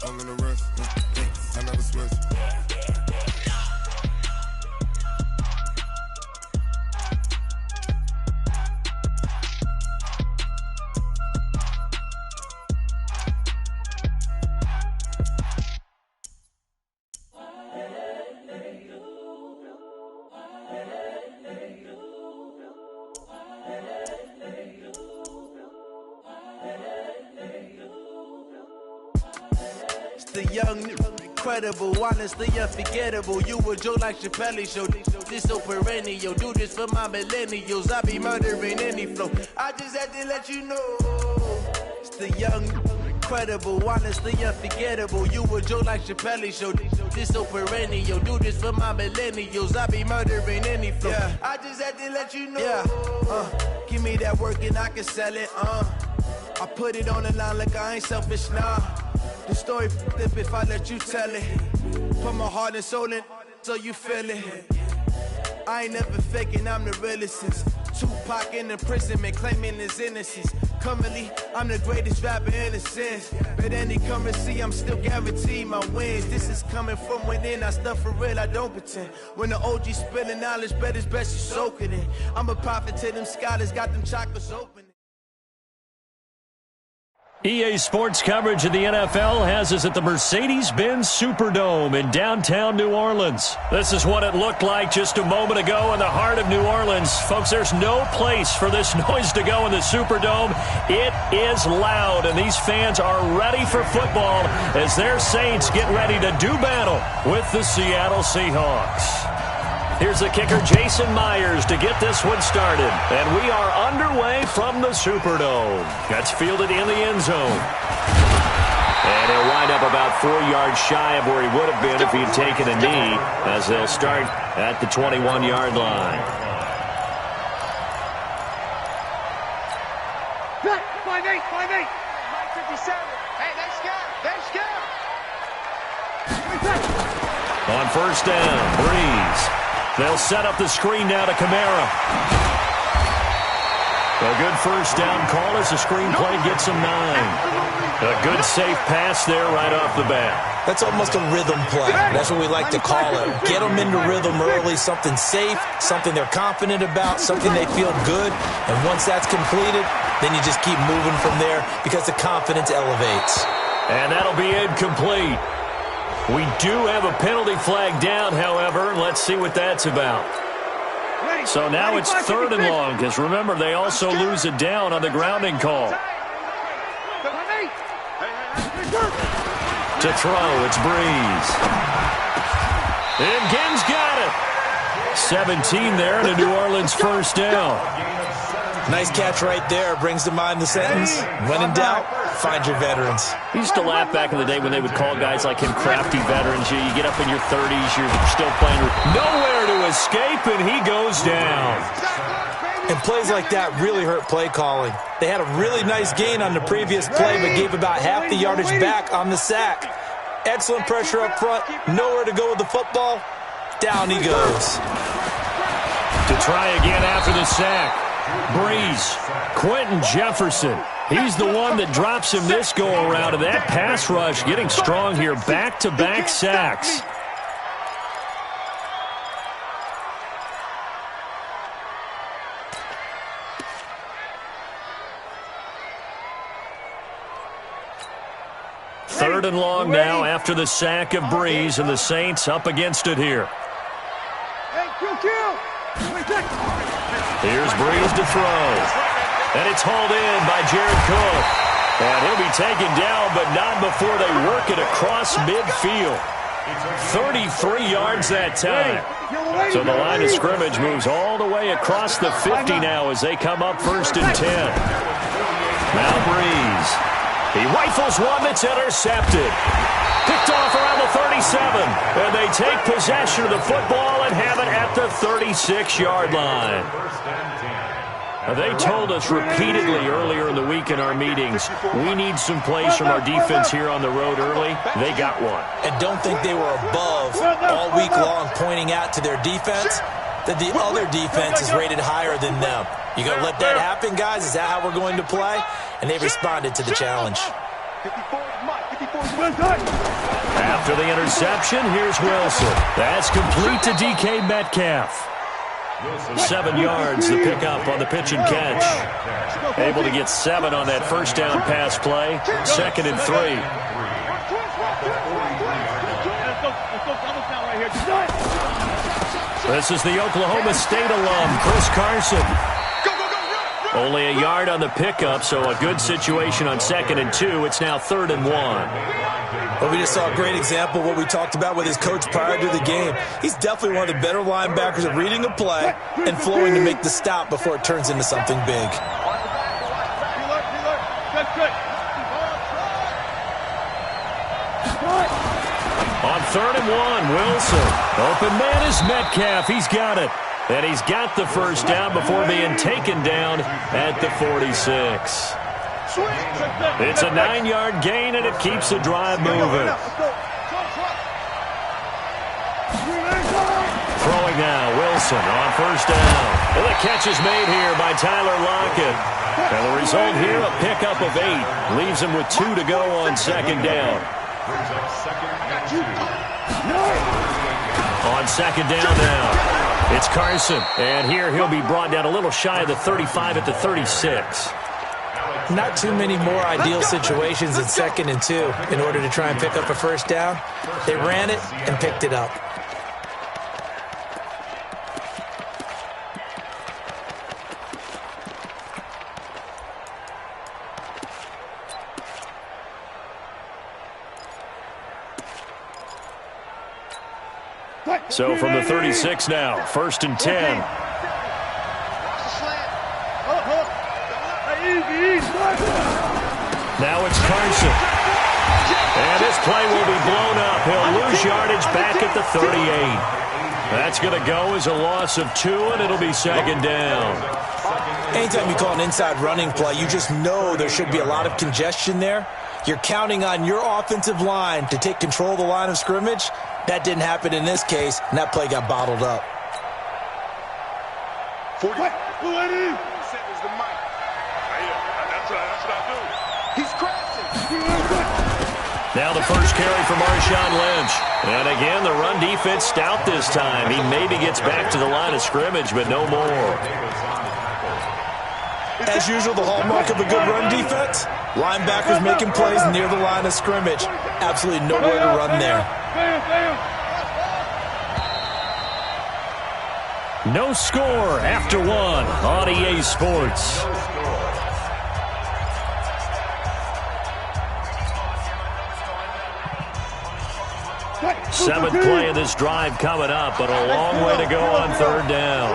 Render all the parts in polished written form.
I'm in the rest. I never switch. The young, incredible, honestly unforgettable. You a joke like Chappelle Show. This so perennial. Do this for my millennials. I be murdering any flow. I just had to let you know. It's the young, incredible, honestly unforgettable. You a joke like Chappelle Show. This so perennial. Do this for my millennials. I be murdering any flow. Yeah. I just had to let you know. Yeah. Give me that work and I can sell it. I put it on the line like I ain't selfish now. The story flip if I let you tell it. Put my heart and soul in so you feel it. I ain't never faking, I'm the realest since Tupac in imprisonment, claiming his innocence. Currently, I'm the greatest rapper in a sense. But any currency, I'm still guaranteed my wins. This is coming from within, I stuff for real, I don't pretend. When the OG spilling knowledge, bet it's best you soak it in. I'm a prophet to them scholars, got them chakras open. EA Sports coverage of the NFL has us at the Mercedes-Benz Superdome in downtown New Orleans. This is what it looked like just a moment ago in the heart of New Orleans. Folks, there's no place for this noise to go in the Superdome. It is loud, and these fans are ready for football as their Saints get ready to do battle with the Seattle Seahawks. Here's the kicker, Jason Myers, to get this one started. And we are underway from the Superdome. That's fielded in the end zone. And he'll wind up about 4 yards shy of where he would have been if he'd taken a knee, as they'll start at the 21-yard line. 5-8, 5-8. 57. Hey, let's go. On first down, Breeze. They'll set up the screen now to Kamara. A good first down call as the screen play gets him 9. A good safe pass there right off the bat. That's almost a rhythm play. That's what we like to call it. Get them into rhythm early, something safe, something they're confident about, something they feel good. And once that's completed, then you just keep moving from there because the confidence elevates. And that'll be incomplete. We do have a penalty flag down, however. Let's see what that's about. So now it's 3rd and long, because remember, they also lose it down on the grounding call. To throw, it's Breeze. And Ginn's got it. 17 there, and a New Orleans first down. Nice catch right there. Brings to mind the sentence, when in doubt, find your veterans. We used to laugh back in the day when they would call guys like him crafty veterans. You get up in your 30s, you're still playing. Nowhere to escape, and he goes down. And plays like that really hurt play calling. They had a really nice gain on the previous play, but gave about half the yardage back on the sack. Excellent pressure up front. Nowhere to go with the football. Down he goes. To try again after the sack. Breeze, Quentin Jefferson. He's the one that drops him this go-around, and that pass rush getting strong here. Back-to-back sacks. Third and long now after the sack of Breeze, and the Saints up against it here. Here's Breeze to throw. And it's hauled in by Jared Cook. And he'll be taken down, but not before they work it across midfield. 33 yards that time. So the line of scrimmage moves all the way across the 50 now as they come up 1st and 10. Now Breeze. He rifles one that's intercepted. Picked off around the 37. And they take possession of the football and have it at the 36-yard line. They told us repeatedly earlier in the week in our meetings, we need some plays from our defense here on the road early. They got one. And don't think they were above all week long pointing out to their defense that the other defense is rated higher than them. You going to let that happen, guys? Is that how we're going to play? And they responded to the challenge. 54. After the interception, here's Wilson. That's complete to DK Metcalf. 7 yards to pick up on the pitch and catch. Able to get 7 on that first down pass play. 2nd and 3. This is the Oklahoma State alum, Chris Carson. Only a yard on the pickup, so a good situation on 2nd and 2. It's now 3rd and 1. Well, we just saw a great example of what we talked about with his coach prior to the game. He's definitely one of the better linebackers at reading a play and flowing to make the stop before it turns into something big. On 3rd and 1, Wilson. Open man is Metcalf. He's got it. And he's got the first down before being taken down at the 46. It's a 9-yard gain, and it keeps the drive moving. Throwing now, Wilson on first down. And the catch is made here by Tyler Lockett. And the result here, a pickup of 8. Leaves him with 2 to go on 2nd down. On 2nd down now, it's Carson. And here he'll be brought down a little shy of the 35 at the 36. Not too many more ideal situations in 2nd and 2 in order to try and pick up a first down. They ran it and picked it up. So from the 36 now, 1st and 10. Now it's Carson. And this play will be blown up. He'll lose yardage back at the 38. That's going to go as a loss of 2, and it'll be 2nd down. Anytime you call an inside running play, you just know there should be a lot of congestion there. You're counting on your offensive line to take control of the line of scrimmage. That didn't happen in this case, and that play got bottled up. 40. That's what I do. He's crashing. Now the first carry for Marshawn Lynch. And again, the run defense stout this time. He maybe gets back to the line of scrimmage, but no more. As usual, the hallmark of a good run defense, linebackers making plays near the line of scrimmage. Absolutely nowhere to run there. No score after 1 on EA Sports. Seventh play of this drive coming up, but a long way to go on 3rd down.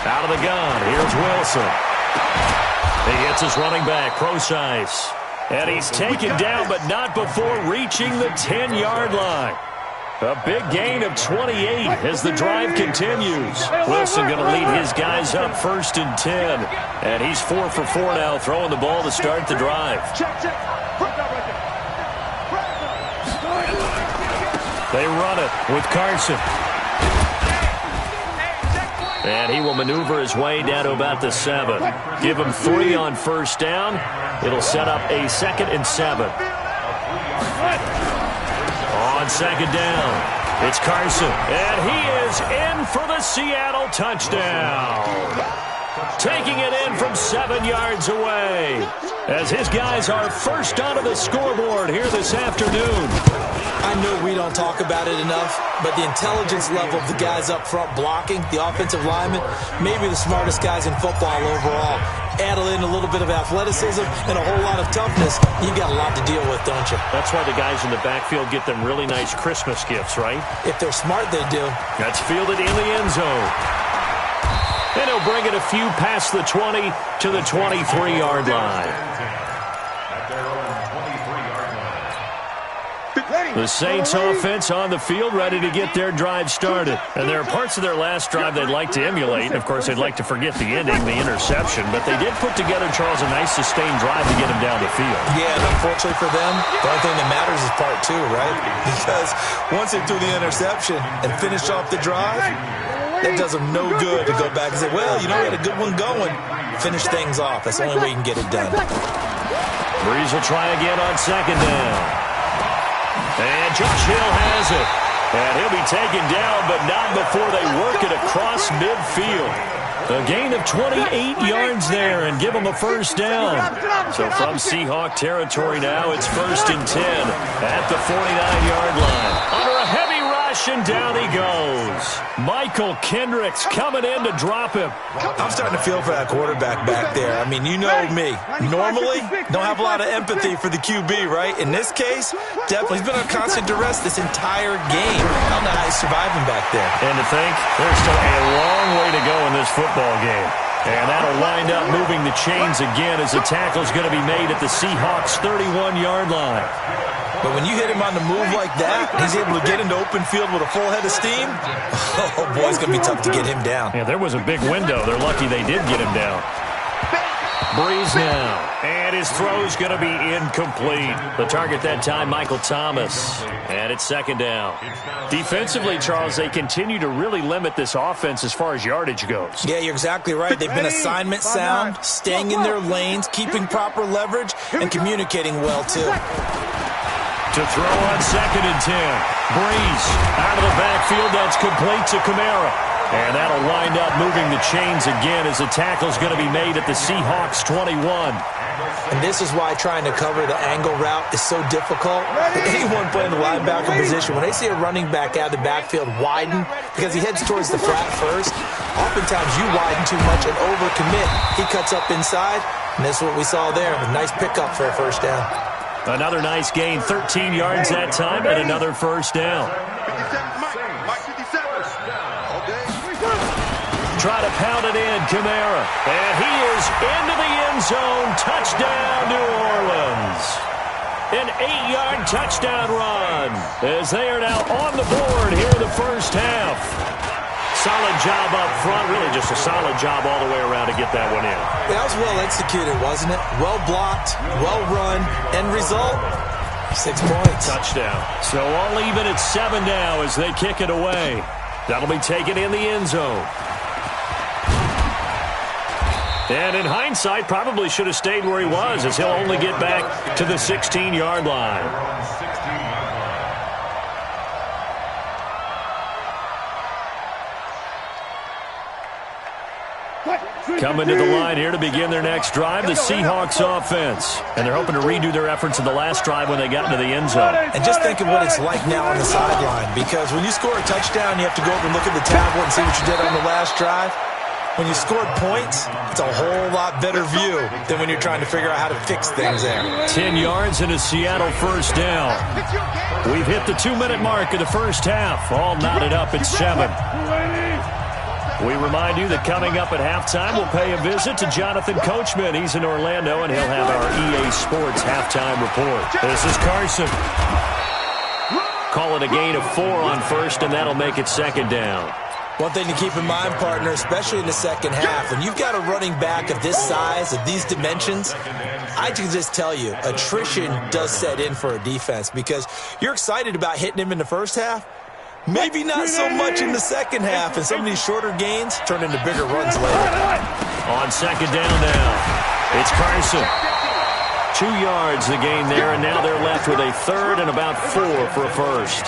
Out of the gun, here's Wilson. He hits his running back, Procise. And he's taken down, but not before reaching the 10-yard line. A big gain of 28 as the drive continues. Wilson going to lead his guys up 1st and 10. And he's 4 for 4 now, throwing the ball to start the drive. They run it with Carson. And he will maneuver his way down to about the 7. Give him 3 on first down. It'll set up a 2nd and 7. On 2nd down, it's Carson. And he is in for the Seattle touchdown. Taking it in from 7 yards away. As his guys are first onto the scoreboard here this afternoon. I know we don't talk about it enough, but the intelligence level of the guys up front blocking, the offensive linemen, maybe the smartest guys in football overall. Add in a little bit of athleticism and a whole lot of toughness, you've got a lot to deal with, don't you? That's why the guys in the backfield get them really nice Christmas gifts, right? If they're smart, they do. That's fielded in the end zone. And he'll bring it a few past the 20 to the 23-yard line. Ready. The Saints offense on the field, ready to get their drive started. And there are parts of their last drive they'd like to emulate. And, of course, they'd like to forget the ending, the interception. But they did put together, Charles, a nice sustained drive to get them down the field. Yeah, and unfortunately for them, the only thing that matters is part two, right? Because once they threw the interception and finished off the drive, that does them no good to go back and say, well, you know, we had a good one going. Finish things off. That's the only way you can get it done. Breeze will try again on second down. And Josh Hill has it. And he'll be taken down, but not before they work it across midfield. A gain of 28 yards there and give them a first down. So from Seahawk territory now, it's 1st and 10 at the 49-yard line. Under a heavy rush, and down he goes. Michael Kendricks coming in to drop him. I'm starting to feel for that quarterback back there. I mean, you know me. Normally, don't have a lot of empathy for the QB, right? In this case, definitely he's been on constant duress this entire game. I don't know how he's surviving back there. And to think, there's still a long way to go in this football game. And that'll wind up moving the chains again as the tackle's going to be made at the Seahawks' 31-yard line. But when you hit him on the move like that, he's able to get into open field with a full head of steam, oh, boy, it's going to be tough to get him down. Yeah, there was a big window. They're lucky they did get him down. Breeze now. And his throw's going to be incomplete. The target that time, Michael Thomas. And it's second down. Defensively, Charles, they continue to really limit this offense as far as yardage goes. Yeah, you're exactly right. They've been assignment sound, staying in their lanes, keeping proper leverage, and communicating well, too. To throw on 2nd and 10. Breeze out of the backfield. That's complete to Kamara. And that'll wind up moving the chains again as the tackle's going to be made at the Seahawks' 21. And this is why trying to cover the angle route is so difficult. Anyone playing the linebacker position, when they see a running back out of the backfield widen because he heads towards the flat first, oftentimes you widen too much and overcommit. He cuts up inside, and that's what we saw there. A nice pickup for a first down. Another nice gain, 13 yards that time, and another first down. Try to pound it in, Kamara. And he is into the end zone. Touchdown, New Orleans. An 8-yard touchdown run as they are now on the board here in the first half. Solid job up front. Really just a solid job all the way around to get that one in. That was well executed, wasn't it? Well blocked, well run. End result, 6 points. Touchdown. So all even at 7 now as they kick it away. That'll be taken in the end zone. And in hindsight, probably should have stayed where he was as he'll only get back to the 16-yard line. Coming to the line here to begin their next drive, the Seahawks offense. And they're hoping to redo their efforts in the last drive when they got into the end zone. And just think of what it's like now on the sideline, because when you score a touchdown, you have to go over and look at the tablet and see what you did on the last drive. When you scored points, it's a whole lot better view than when you're trying to figure out how to fix things there. 10 yards and a Seattle first down. We've hit the 2-minute mark of the first half. All knotted up at 7. We remind you that coming up at halftime, we'll pay a visit to Jonathan Coachman. He's in Orlando, and he'll have our EA Sports halftime report. This is Carson. Call it a gain of 4 on first, and that'll make it second down. One thing to keep in mind, partner, especially in the second half, when you've got a running back of this size, of these dimensions, I can just tell you, attrition does set in for a defense because you're excited about hitting him in the first half. Maybe not so much in the second half, and some of these shorter gains turn into bigger runs later. On second down now, it's Carson. 2 yards the gain there, and now they're left with a third and about 4 for a first.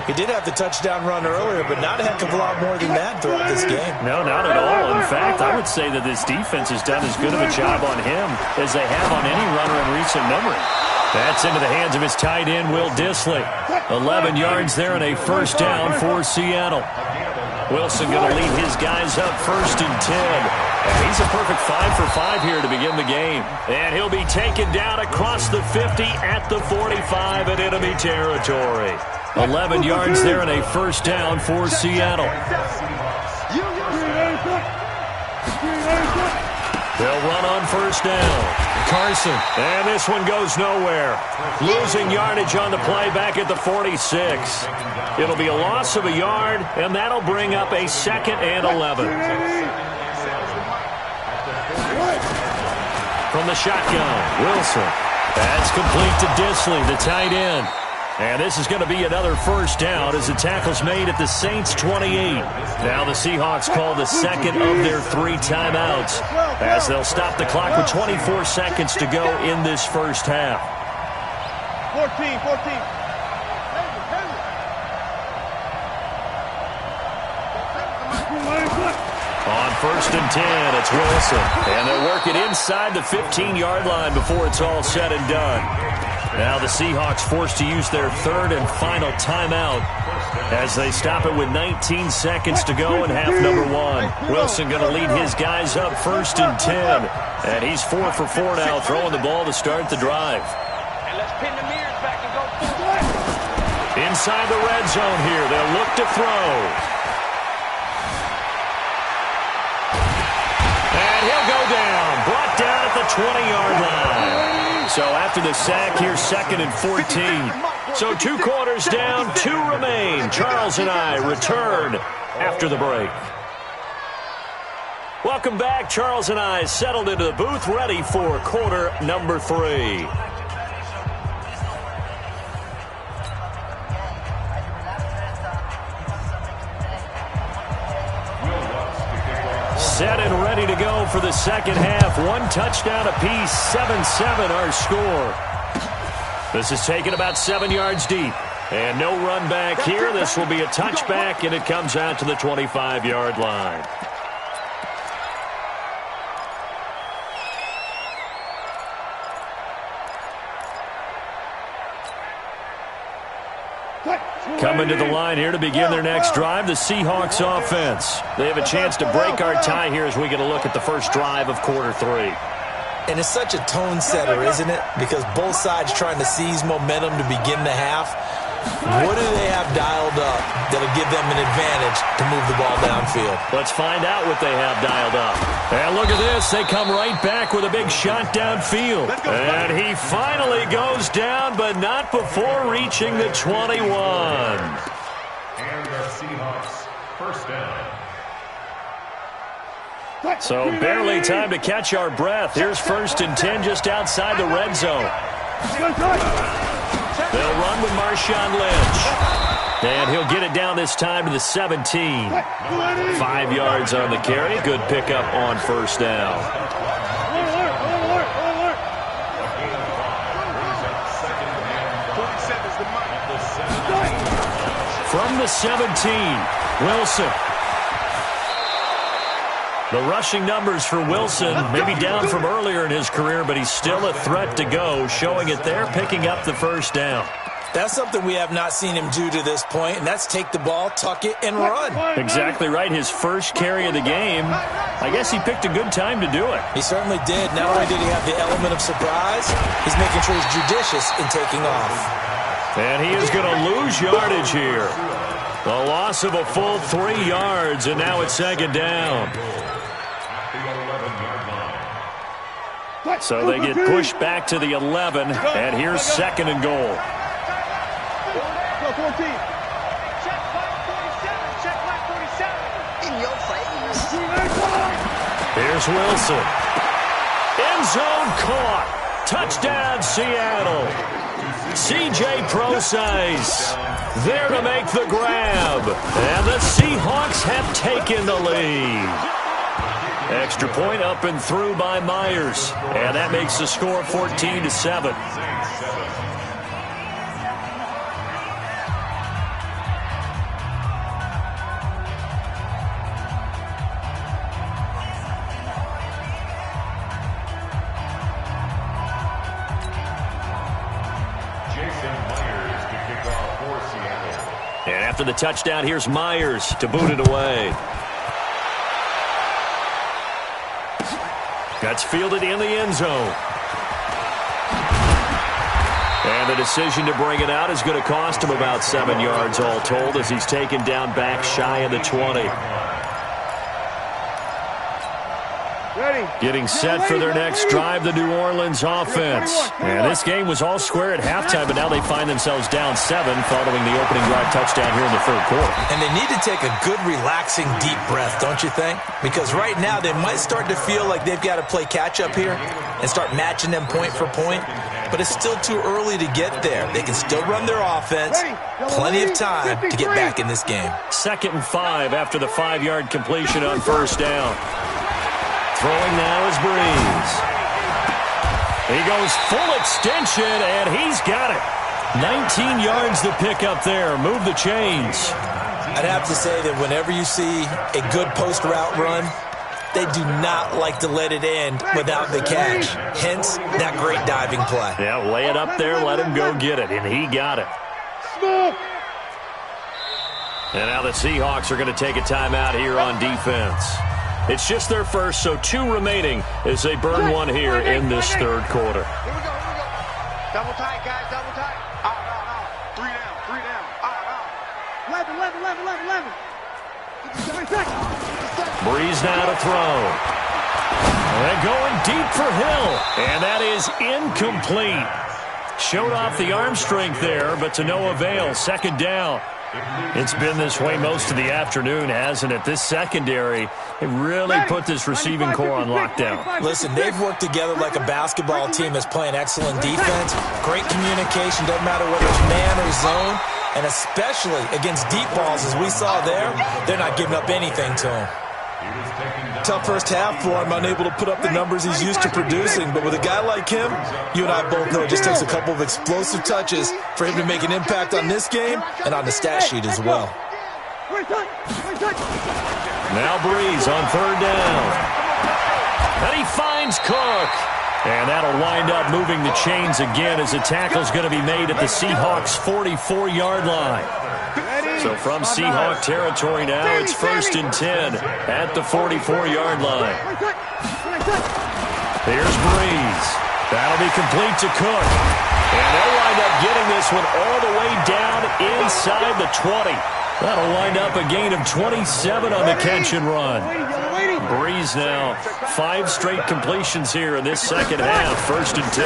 He did have the touchdown run earlier, but not a heck of a lot more than that throughout this game. No, not at all. In fact, I would say that this defense has done as good of a job on him as they have on any runner in recent memory. That's into the hands of his tight end, Will Dissly. 11 yards there and a first down for Seattle. Wilson going to lead his guys up 1st and 10. And he's a perfect 5 for 5 here to begin the game. And he'll be taken down across the 50 at the 45 in enemy territory. 11 yards there and a first down for They'll run on first down. Carson. And this one goes nowhere. Losing yardage on the play back at the 46. It'll be a loss of a yard, and that'll bring up a 2nd and 11. From the shotgun, Wilson. That's complete to Disley, the tight end. And this is going to be another first down as the tackle's made at the Saints' 28. Now the Seahawks call the second of their 3 timeouts as they'll stop the clock with 24 seconds to go in this first half. 14. On first and 10, it's Wilson. And they'll work it inside the 15-yard line before it's all said and done. Now the Seahawks forced to use their 3rd and final timeout as they stop it with 19 seconds to go in half number 1. Wilson going to lead his guys up first and 10. And he's 4 for 4 now, throwing the ball to start the drive. And let's pin the mirrors back and go forward. Inside the red zone here, they'll look to throw. And he'll go down, brought down at the 20-yard line. So after the sack, here's 2nd and 14. So 2 quarters down, 2 remain. Charles and I return after the break. Welcome back. Charles and I settled into the booth, ready for quarter number 3. Set and ready to go for the second half. 1 touchdown apiece, 7-7 our score. This is taken about 7 yards deep. And no run back here. This will be a touchback, and it comes out to the 25-yard line. Coming to the line here to begin their next drive, the Seahawks offense. They have a chance to break our tie here as we get a look at the first drive of quarter 3. And it's such a tone setter, isn't it? Because both sides trying to seize momentum to begin the half. What do they have dialed up that'll give them an advantage to move the ball downfield? Let's find out what they have dialed up. And look at this. They come right back with a big shot downfield. And he finally goes down, but not before reaching the 21. And the Seahawks, first down. So barely time to catch our breath. Here's 1st and 10 just outside the red zone. They'll run with Marshawn Lynch. And he'll get it down this time to the 17. 5 yards on the carry. Good pickup on first down. From the 17, Wilson. The rushing numbers for Wilson maybe down from earlier in his career, but he's still a threat to go, showing it there, picking up the first down. That's something we have not seen him do to this point, and that's take the ball, tuck it, and run. Exactly right. His first carry of the game. I guess he picked a good time to do it. He certainly did. Not only did he have the element of surprise, he's making sure he's judicious in taking off. And he is going to lose yardage here. The loss of a full 3 yards, and now it's 2nd down. So they get pushed back to the 11, and here's 2nd and goal. Check 47. Check 47. In your face. Here's Wilson. End zone caught. Touchdown, Seattle. C.J. Prosise there to make the grab. And the Seahawks have taken the lead. Extra point up and through by Myers. And that makes the score 14-7. And after the touchdown, here's Myers to boot it away. That's fielded in the end zone. And the decision to bring it out is going to cost him about 7 yards all told as he's taken down back shy of the 20. Getting set for their next drive, the New Orleans offense. And this game was all square at halftime, but now they find themselves down 7 following the opening drive touchdown here in the third quarter. And they need to take a good, relaxing, deep breath, don't you think? Because right now they might start to feel like they've got to play catch-up here and start matching them point for point. But it's still too early to get there. They can still run their offense. Plenty of time to get back in this game. 2nd and 5 after the 5-yard completion on first down. Throwing now is Breeze. He goes full extension, and he's got it. 19 yards to pick up there. Move the chains. I'd have to say that whenever you see a good post route run, they do not like to let it end without the catch. Hence, that great diving play. Yeah, lay it up there, let him go get it, and he got it. And now the Seahawks are going to take a timeout here on defense. It's just their first, so 2 remaining as they burn one here in this third quarter. Here we go. Double tight, guys, double tight. 3 down. 11. Breeze now to throw. And going deep for Hill. And that is incomplete. Showed off the arm strength there, but to no avail. 2nd down. It's been this way most of the afternoon, hasn't it? This secondary, it really put this receiving core on lockdown. Listen, they've worked together like a basketball team that's playing excellent defense. Great communication, doesn't matter whether it's man or zone. And especially against deep balls, as we saw there, they're not giving up anything to him. Tough first half for him, unable to put up the numbers he's used to producing. But with a guy like him, you and I both know it just takes a couple of explosive touches for him to make an impact on this game and on the stat sheet as well. Now Breeze on 3rd down. And he finds Cook. And that'll wind up moving the chains again as the tackle's going to be made at the Seahawks' 44-yard line. So from Seahawk territory now, it's 1st and 10 at the 44-yard line. Here's Breeze. That'll be complete to Cook. And they'll wind up getting this one all the way down inside the 20. That'll wind up a gain of 27 on the catch and run. Breeze now, 5 straight completions here in this second half. 1st and 10.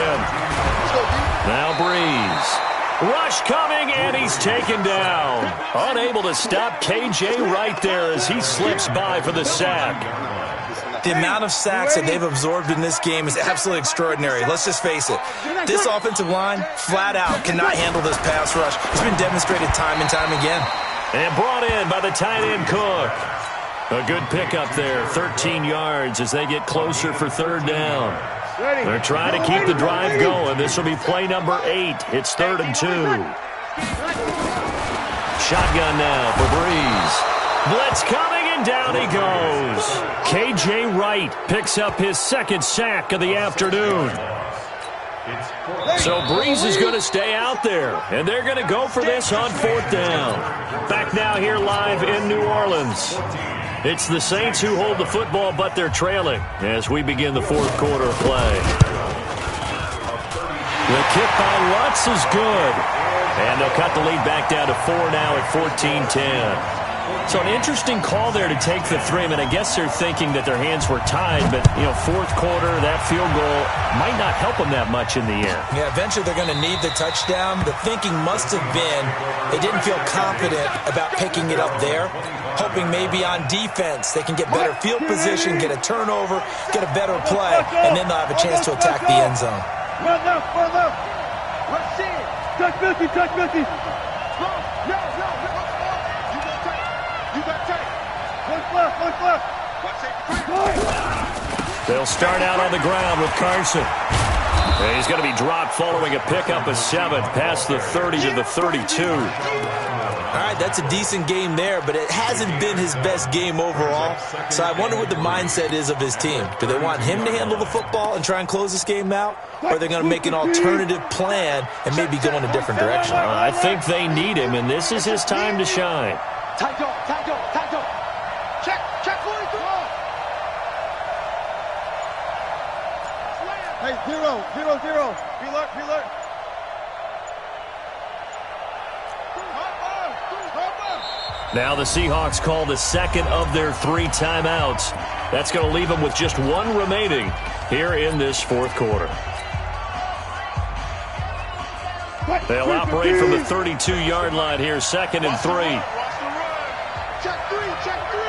Now Breeze. Rush coming, and he's taken down. Unable to stop KJ right there as he slips by for the sack. The amount of sacks that they've absorbed in this game is absolutely extraordinary. Let's just face it. This offensive line, flat out, cannot handle this pass rush. It's been demonstrated time and time again. And brought in by the tight end Cook. A good pickup there, 13 yards as they get closer for 3rd down. They're trying to keep the drive going. This will be play number 8. It's 3rd and 2. Shotgun now for Breeze. Blitz coming, and down he goes. K.J. Wright picks up his 2nd sack of the afternoon. So Breeze is going to stay out there, and they're going to go for this on 4th down. Back now here live in New Orleans. It's the Saints who hold the football, but they're trailing as we begin the 4th quarter of play. The kick by Lutz is good. And they'll cut the lead back down to 4 now at 14-10. So an interesting call there to take the 3. I mean, I guess they're thinking that their hands were tied, but, 4th quarter, that field goal might not help them that much in the air. Yeah, eventually they're going to need the touchdown. The thinking must have been they didn't feel confident about picking it up there, hoping maybe on defense they can get better field position, get a turnover, get a better play, and then they'll have a chance to attack the end zone. Run left. Let's see it. Touch Milky. Yo. You got tape. One left. They'll start out on the ground with Carson. And he's going to be dropped following a pickup of 7 past the 30 to the 32. All right, that's a decent game there, but it hasn't been his best game overall. So I wonder what the mindset is of his team. Do they want him to handle the football and try and close this game out? Or are they going to make an alternative plan and maybe go in a different direction? I think they need him, and this is his time to shine. Tight door. Check 42. Hey, 0. Preload. Now the Seahawks call the second of their 3 timeouts. That's going to leave them with just 1 remaining here in this fourth quarter. They'll operate from the 32-yard line here, 2nd and 3. Check 3, check 3.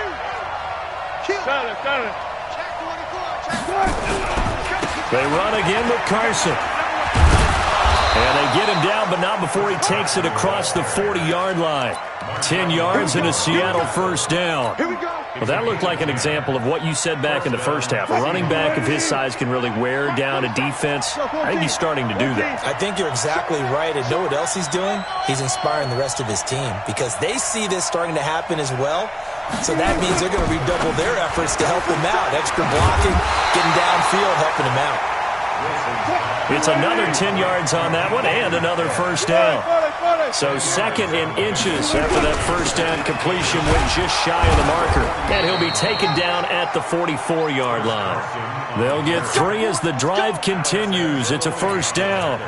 They run again with Carson. And they get him down, but not before he takes it across the 40-yard line. 10 yards and a Seattle first down. Well, that looked like an example of what you said back in the first half. A running back of his size can really wear down a defense. I think he's starting to do that. I think you're exactly right. And know what else he's doing? He's inspiring the rest of his team because they see this starting to happen as well. So that means they're going to redouble their efforts to help him out. Extra blocking, getting downfield, helping him out. It's another 10 yards on that one and another first down. So 2nd and inches after that first down completion went just shy of the marker. And he'll be taken down at the 44-yard line. They'll get 3 as the drive continues. It's a first down.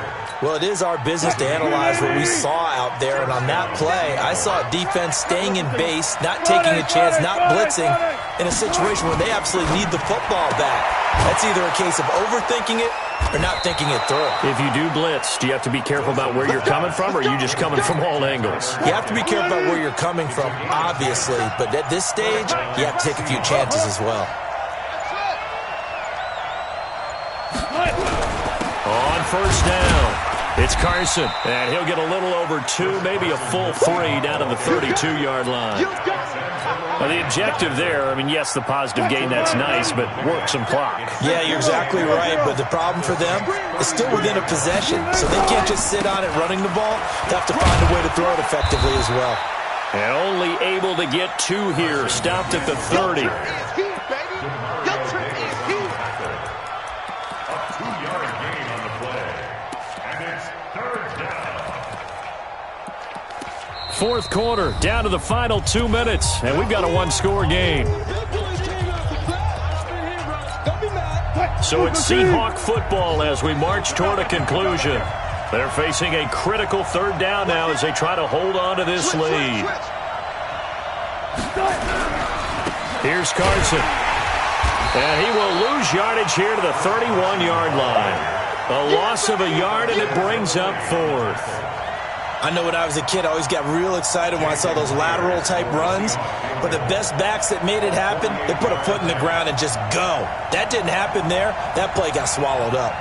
Well, it is our business to analyze what we saw out there. And on that play, I saw a defense staying in base, not taking a chance, not blitzing in a situation where they absolutely need the football back. That's either a case of overthinking it or not thinking it through. If you do blitz, do you have to be careful about where you're coming from, or are you just coming from all angles? You have to be careful about where you're coming from, obviously. But at this stage, you have to take a few chances as well. On first down, it's Carson, and he'll get a little over 2, maybe a full 3 down to the 32-yard line. Now, the objective there, I mean, yes, the positive gain, that's nice, but work some clock. Yeah, you're exactly right, but the problem for them is still within a possession, so they can't just sit on it running the ball. They have to find a way to throw it effectively as well. And only able to get 2 here, stopped at the 30. Fourth quarter, down to the final 2 minutes, and we've got a 1-score game. So it's Seahawk football as we march toward a conclusion. They're facing a critical 3rd down now as they try to hold on to this lead. Here's Carson. And he will lose yardage here to the 31-yard line. A loss of a yard, and it brings up 4th. I know when I was a kid, I always got real excited when I saw those lateral-type runs. But the best backs that made it happen, they put a foot in the ground and just go. That didn't happen there. That play got swallowed up.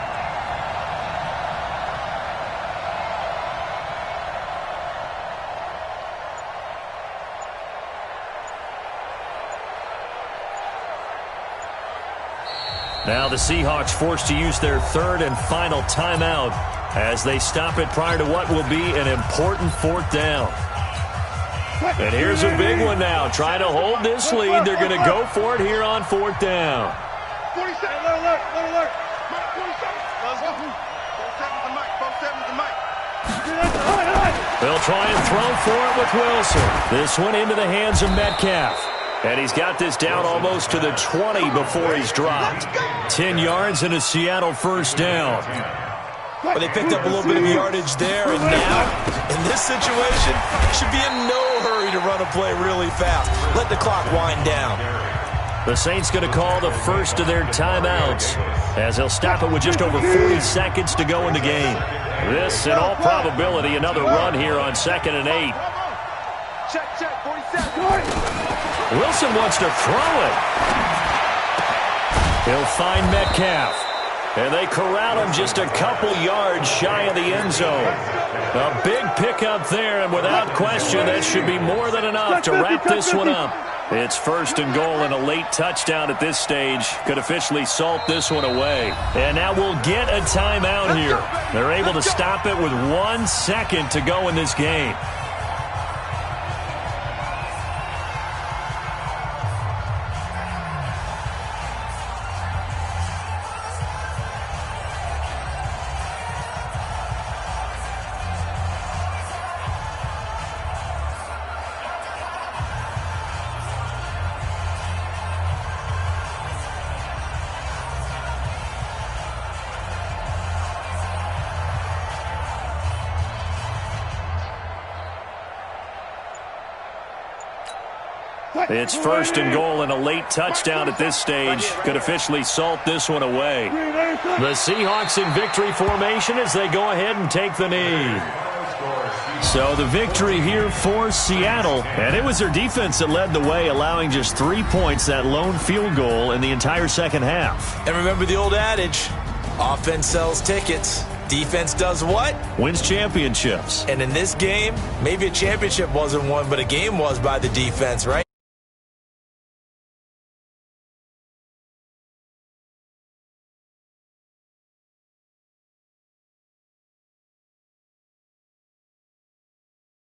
Now the Seahawks forced to use their 3rd and final timeout as they stop it prior to what will be an important 4th down. And here's a big one now. Trying to hold this lead. They're going to go for it here on 4th down. 47, alert. Mike 47. Let's go. 47's the mic. 47's the mic. They'll try and throw for it with Wilson. This one into the hands of Metcalf. And he's got this down almost to the 20 before he's dropped. 10 yards and a Seattle first down. Well, they picked up a little bit of yardage there, and now, in this situation, should be in no hurry to run a play really fast. Let the clock wind down. The Saints going to call the first of their timeouts as they'll stop it with just over 40 seconds to go in the game. This, in all probability, another run here on 2nd and 8. Check, 47. Wilson wants to throw it. He'll find Metcalf. And they corral him just a couple yards shy of the end zone. A big pickup there, and without question, that should be more than enough to wrap this one up. It's 1st and goal, and a late touchdown at this stage could officially salt this one away. And now we'll get a timeout here. They're able to stop it with 1 second to go in this game. It's 1st and goal, and a late touchdown at this stage could officially salt this one away. The Seahawks in victory formation as they go ahead and take the knee. So the victory here for Seattle, and it was their defense that led the way, allowing just 3 points, that lone field goal in the entire second half. And remember the old adage, offense sells tickets. Defense does what? Wins championships. And in this game, maybe a championship wasn't won, but a game was by the defense, right?